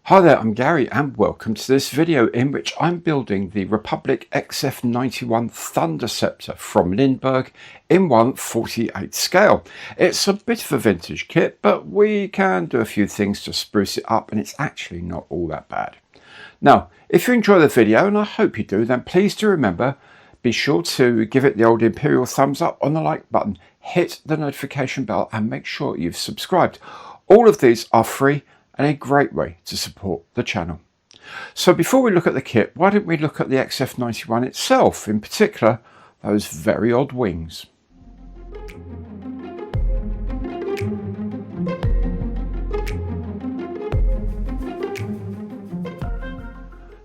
Hi there, I'm Gary and welcome to this video in which I'm building the Republic XF-91 Thunderceptor from Lindberg in 1/48 scale. It's a bit of a vintage kit, but we can do a few things to spruce it up and it's actually not all that bad. Now, if you enjoy the video, and I hope you do, then please do remember, be sure to give it the old Imperial thumbs up on the like button, hit the notification bell and make sure you've subscribed. All of these are free and a great way to support the channel. So before we look at the kit, why don't we look at the XF-91 itself, in particular those very odd wings.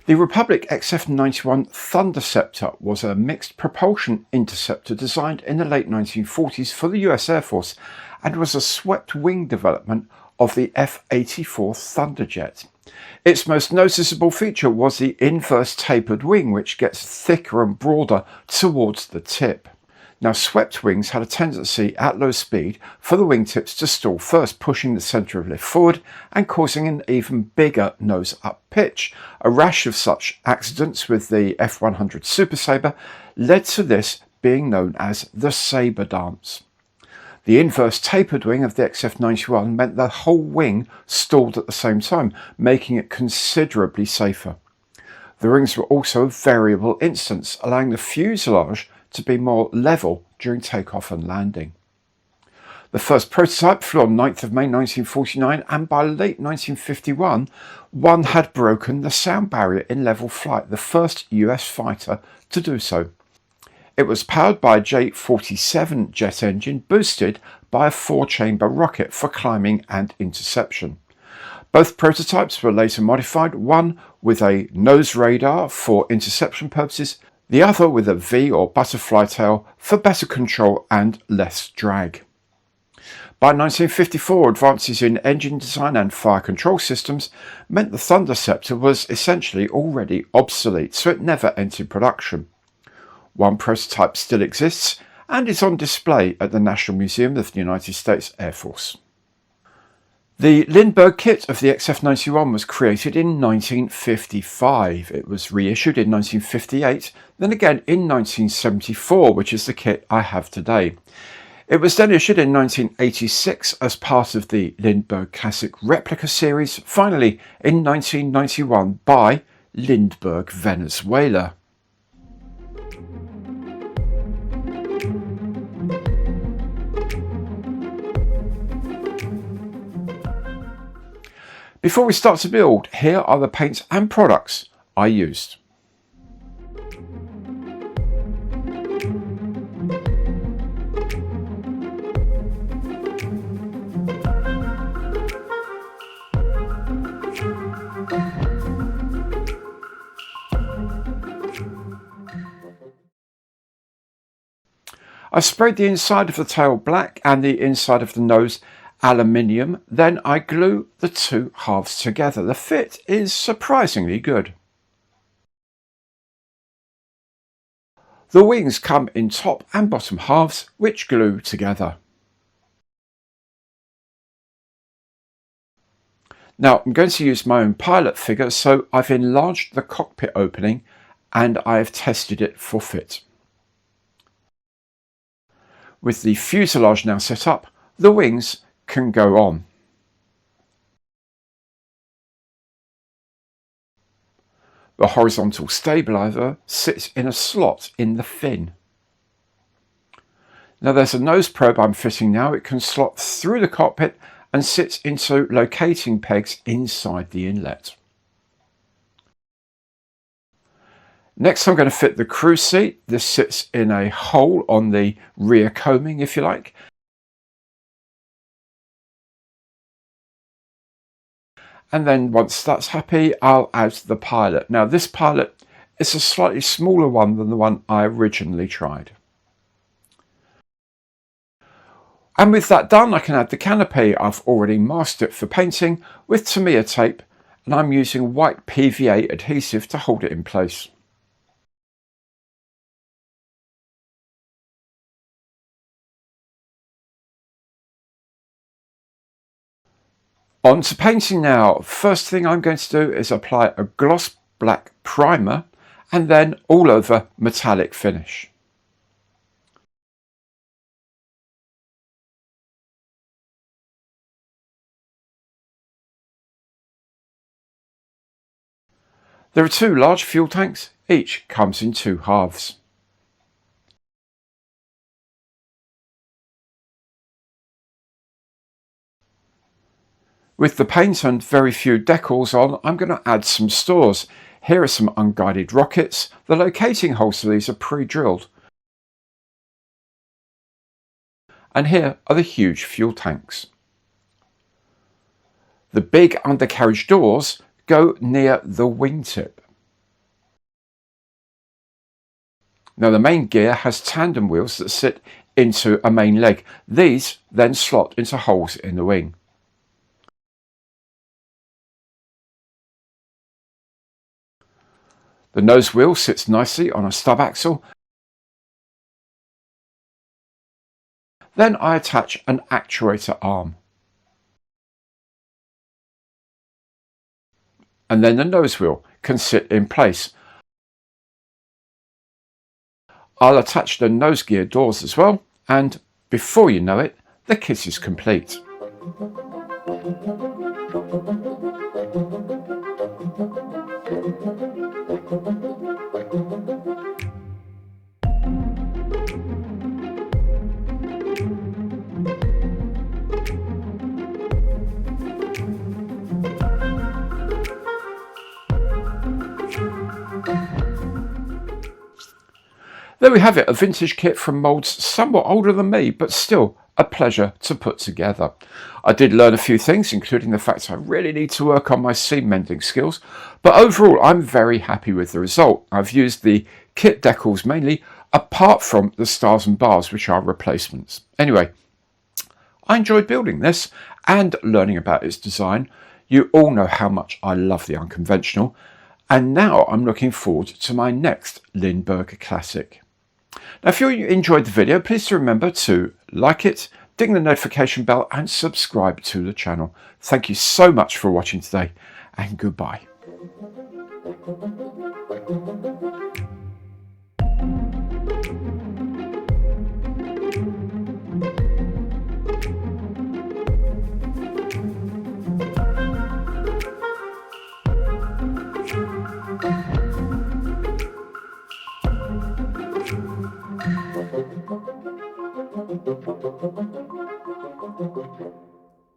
The Republic XF-91 Thunderceptor was a mixed propulsion interceptor designed in the late 1940s for the US Air Force and was a swept wing development of the F-84 Thunderjet. Its most noticeable feature was the inverse tapered wing, which gets thicker and broader towards the tip. Now, swept wings had a tendency at low speed for the wingtips to stall first, pushing the centre of lift forward and causing an even bigger nose-up pitch. A rash of such accidents with the F-100 Super Sabre led to this being known as the Sabre Dance. The inverse tapered wing of the XF-91 meant the whole wing stalled at the same time, making it considerably safer. The wings were also of variable instance, allowing the fuselage to be more level during takeoff and landing. The first prototype flew on 9th of May 1949, and by late 1951, one had broken the sound barrier in level flight, the first US fighter to do so. It was powered by a J-47 jet engine boosted by a 4-chamber rocket for climbing and interception. Both prototypes were later modified, one with a nose radar for interception purposes, the other with a V or butterfly tail for better control and less drag. By 1954, advances in engine design and fire control systems meant the Thunderceptor was essentially already obsolete, so it never entered production. One prototype still exists and is on display at the National Museum of the United States Air Force. The Lindberg kit of the XF-91 was created in 1955. It was reissued in 1958, then again in 1974, which is the kit I have today. It was then issued in 1986 as part of the Lindberg Classic Replica series, finally in 1991 by Lindberg Venezuela. Before we start to build, here are the paints and products I used. I sprayed the inside of the tail black and the inside of the nose aluminium, then I glue the two halves together. The fit is surprisingly good. The wings come in top and bottom halves, which glue together. Now I'm going to use my own pilot figure, so I've enlarged the cockpit opening and I've tested it for fit. With the fuselage now set up, the wings can go on. The horizontal stabilizer sits in a slot in the fin. Now there's a nose probe I'm fitting now. It can slot through the cockpit and sits into locating pegs inside the inlet. Next I'm going to fit the crew seat. This sits in a hole on the rear coaming, if you like. And then once that's happy, I'll add the pilot. Now this pilot is a slightly smaller one than the one I originally tried. And with that done, I can add the canopy. I've already masked it for painting with Tamiya tape, and I'm using white PVA adhesive to hold it in place. On to painting now. First thing I'm going to do is apply a gloss black primer and then all over metallic finish. There are two large fuel tanks, each comes in two halves. With the paint and very few decals on, I'm going to add some stores. Here are some unguided rockets. The locating holes for these are pre-drilled. And here are the huge fuel tanks. The big undercarriage doors go near the wingtip. Now the main gear has tandem wheels that sit into a main leg. These then slot into holes in the wing. The nose wheel sits nicely on a stub axle. Then I attach an actuator arm. And then the nose wheel can sit in place. I'll attach the nose gear doors as well, and before you know it, the kit is complete. There we have it, a vintage kit from moulds somewhat older than me, but still a pleasure to put together. I did learn a few things, including the fact I really need to work on my seam mending skills, but overall I'm very happy with the result. I've used the kit decals mainly, apart from the stars and bars, which are replacements. Anyway, I enjoyed building this and learning about its design. You all know how much I love the unconventional, and now I'm looking forward to my next Lindberg classic. Now, if you enjoyed the video, please remember to like it, ding the notification bell and subscribe to the channel. Thank you so much for watching today, and goodbye. Thank you.